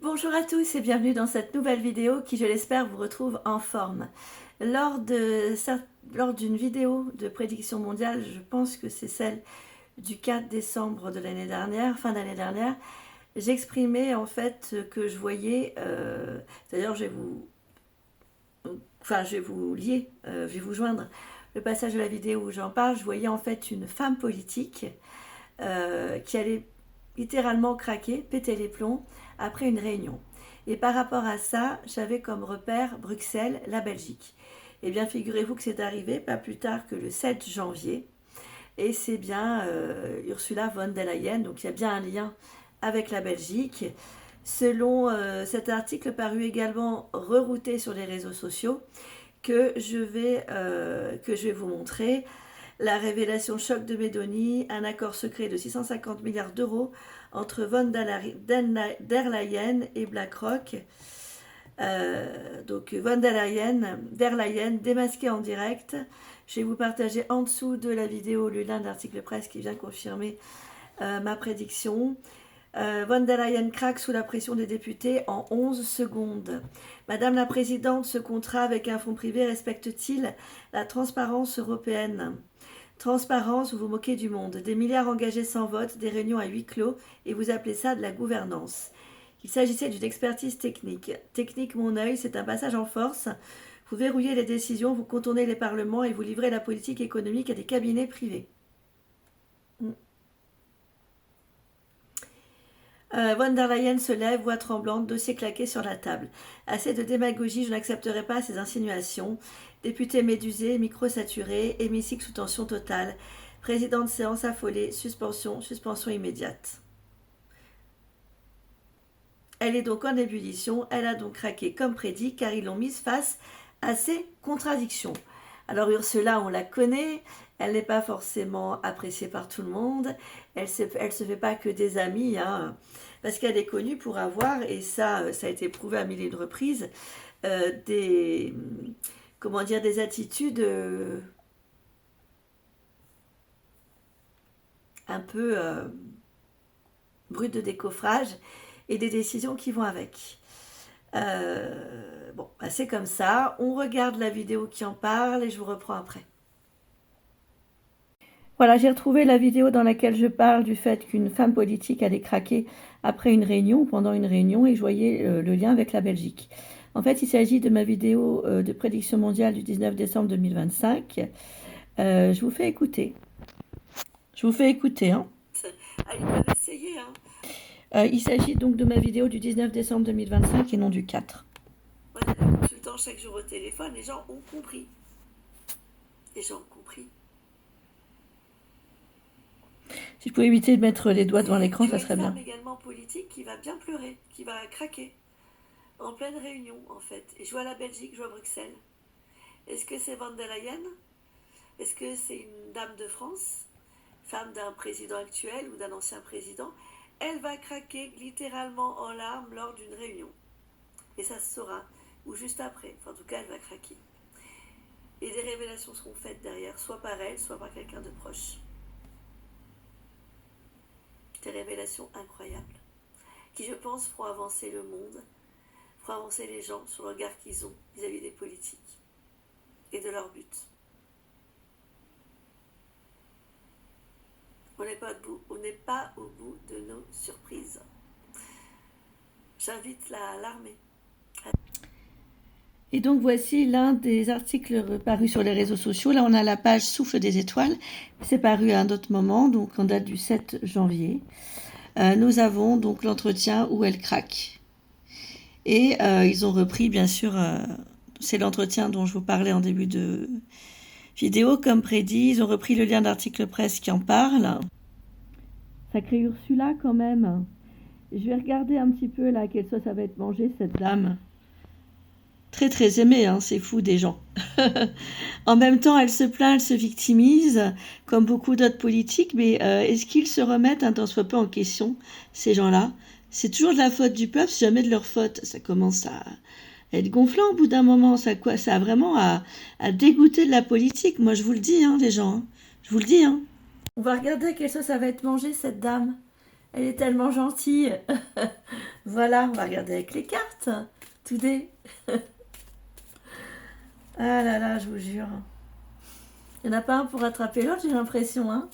Bonjour à tous et bienvenue dans cette nouvelle vidéo qui, je l'espère, vous retrouve en forme. Lors d'une vidéo de prédiction mondiale, je pense que c'est celle du 4 décembre de l'année dernière, fin d'année dernière, j'exprimais en fait que je voyais, d'ailleurs je vais vous lier, je vais vous joindre le passage de la vidéo où j'en parle, je voyais en fait une femme politique qui allait littéralement craquer, péter les plombs après une réunion. Et par rapport à ça, j'avais comme repère Bruxelles, la Belgique. Et bien figurez-vous que c'est arrivé pas plus tard que le 7 janvier. Et c'est bien Ursula von der Leyen, donc il y a bien un lien avec la Belgique. Selon cet article paru également rerouté sur les réseaux sociaux, que je vais vous montrer. La révélation choc de Médoni, un accord secret de 650 milliards d'euros entre von der Leyen et BlackRock. Donc von der Leyen démasqué en direct. Je vais vous partager en dessous de la vidéo le lien d'article presse qui vient confirmer ma prédiction. Von der Leyen craque sous la pression des députés en 11 secondes. Madame la Présidente, ce contrat avec un fonds privé respecte-t-il la transparence européenne ? Transparence, vous vous moquez du monde. Des milliards engagés sans vote, des réunions à huis clos, et vous appelez ça de la gouvernance. Il s'agissait d'une expertise technique. Technique, mon œil, c'est un passage en force. Vous verrouillez les décisions, vous contournez les parlements et vous livrez la politique économique à des cabinets privés. Von der Leyen se lève, voix tremblante, dossier claqué sur la table. Assez de démagogie, je n'accepterai pas ces insinuations. Député médusé, micro saturé, hémicycle sous tension totale. Président de séance affolée, suspension immédiate. Elle est donc en ébullition, elle a donc craqué comme prédit, car ils l'ont mise face à ses contradictions. Alors Ursula, on la connaît, elle n'est pas forcément appréciée par tout le monde, elle se fait pas que des amis, hein, parce qu'elle est connue pour avoir, et ça a été prouvé à milliers de reprises, des attitudes un peu brutes de décoffrage et des décisions qui vont avec. Bon, c'est comme ça. On regarde la vidéo qui en parle et je vous reprends après. Voilà, j'ai retrouvé la vidéo dans laquelle je parle du fait qu'une femme politique allait craquer après une réunion, pendant une réunion, et je voyais le lien avec la Belgique. En fait, il s'agit de ma vidéo de prédiction mondiale du 19 décembre 2025. Je vous fais écouter. Hein. Ils peuvent essayer, hein. Il s'agit donc de ma vidéo du 19 décembre 2025 et non du 4. Voilà, la consultant chaque jour au téléphone, les gens ont compris. Si je pouvais éviter de mettre les doigts devant l'écran, ça serait bien. Une femme également politique qui va bien pleurer, qui va craquer. En pleine réunion, en fait. Et je vois la Belgique, je vois Bruxelles. Est-ce que c'est von der Leyen ? Est-ce que c'est une dame de France, femme d'un président actuel ou d'un ancien président ? Elle va craquer littéralement en larmes lors d'une réunion. Et ça se saura, ou juste après. Enfin, en tout cas, elle va craquer. Et des révélations seront faites derrière, soit par elle, soit par quelqu'un de proche. Des révélations incroyables, qui, je pense, feront avancer le monde, feront avancer les gens sur le regard qu'ils ont vis-à-vis des politiques et de leur but. On n'est pas au bout de nos surprises. J'invite l'armée. Et donc voici l'un des articles parus sur les réseaux sociaux. Là on a la page Souffle des étoiles. C'est paru à un autre moment, donc en date du 7 janvier. Nous avons donc l'entretien où elle craque. Et ils ont repris, bien sûr, c'est l'entretien dont je vous parlais en début de vidéo, comme prédit. Ils ont repris le lien d'article presse qui en parle. Sacré Ursula quand même. Je vais regarder un petit peu là quelle sauce ça va être mangée cette dame. Très très aimée, hein, c'est fou des gens. En même temps, elle se plaint, elle se victimise, comme beaucoup d'autres politiques, mais est-ce qu'ils se remettent un tant soit peu en question, ces gens-là ? C'est toujours de la faute du peuple, c'est jamais de leur faute. Ça commence à être gonflant au bout d'un moment, ça a vraiment à dégoûter de la politique. Moi je vous le dis, hein, les gens, hein. Je vous le dis, hein. On va regarder quelle sauce ça va être mangée, cette dame. Elle est tellement gentille. Voilà, on va regarder avec les cartes. Tout dé. Ah là là, je vous jure. Il n'y en a pas un pour rattraper l'autre, j'ai l'impression. Hein.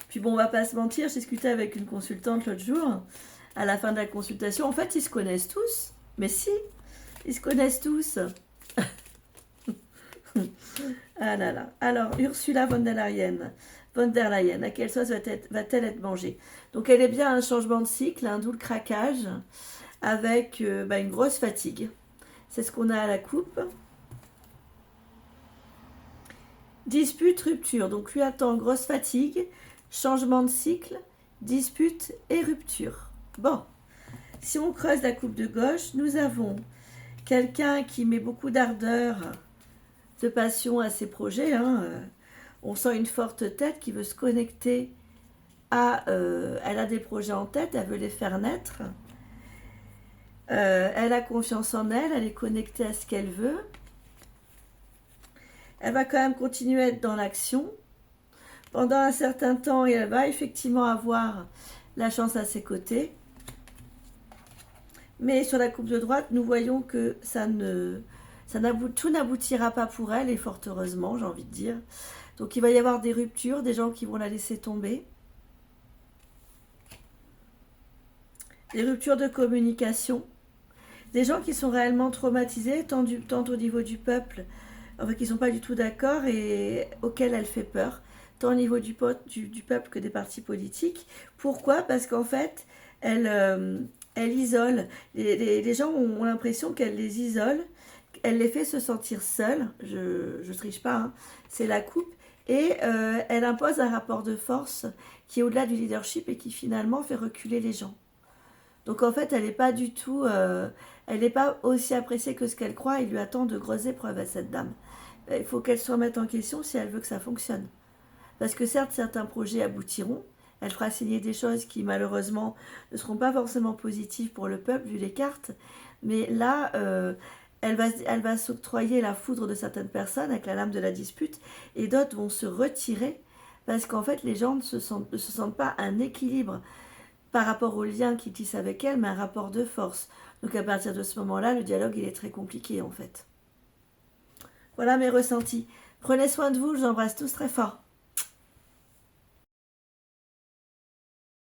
Puis bon, on va pas se mentir, j'ai discuté avec une consultante l'autre jour. À la fin de la consultation, en fait, ils se connaissent tous. Mais si, ils se connaissent tous. Ah là là. Alors, Ursula von der Leyen, à quelle sauce va-t-elle être mangée? Donc, elle est bien un changement de cycle, un double craquage, avec une grosse fatigue. C'est ce qu'on a à la coupe. Dispute, rupture. Donc, lui attend grosse fatigue, changement de cycle, dispute et rupture. Bon, si on creuse la coupe de gauche, nous avons quelqu'un qui met beaucoup d'ardeur, de passion à ses projets. Hein. On sent une forte tête qui veut se connecter à... elle a des projets en tête, elle veut les faire naître. Elle a confiance en elle, elle est connectée à ce qu'elle veut. Elle va quand même continuer à être dans l'action pendant un certain temps et elle va effectivement avoir la chance à ses côtés. Mais sur la coupe de droite, nous voyons que tout n'aboutira pas pour elle, et fort heureusement, j'ai envie de dire. Donc il va y avoir des ruptures, des gens qui vont la laisser tomber. Des ruptures de communication. Des gens qui sont réellement traumatisés, tant au niveau du peuple, enfin, qui ne sont pas du tout d'accord et auxquels elle fait peur, tant au niveau du peuple que des partis politiques. Pourquoi? Parce qu'en fait, elle isole. Les gens ont l'impression qu'elle les isole, elle les fait se sentir seules, je ne triche pas, hein. C'est la coupe, et elle impose un rapport de force qui est au-delà du leadership et qui finalement fait reculer les gens. Donc en fait, elle n'est pas du tout, elle n'est pas aussi appréciée que ce qu'elle croit. Il lui attend de grosses épreuves à cette dame. Il faut qu'elle se remette en question si elle veut que ça fonctionne. Parce que certes, certains projets aboutiront. Elle fera signer des choses qui malheureusement ne seront pas forcément positives pour le peuple vu les cartes. Mais là, elle va s'octroyer la foudre de certaines personnes avec la lame de la dispute et d'autres vont se retirer parce qu'en fait, les gens ne se sentent pas un équilibre par rapport au lien qu'ils tissent avec elle, mais un rapport de force. Donc à partir de ce moment-là, le dialogue, il est très compliqué en fait. Voilà mes ressentis. Prenez soin de vous, je vous embrasse tous très fort.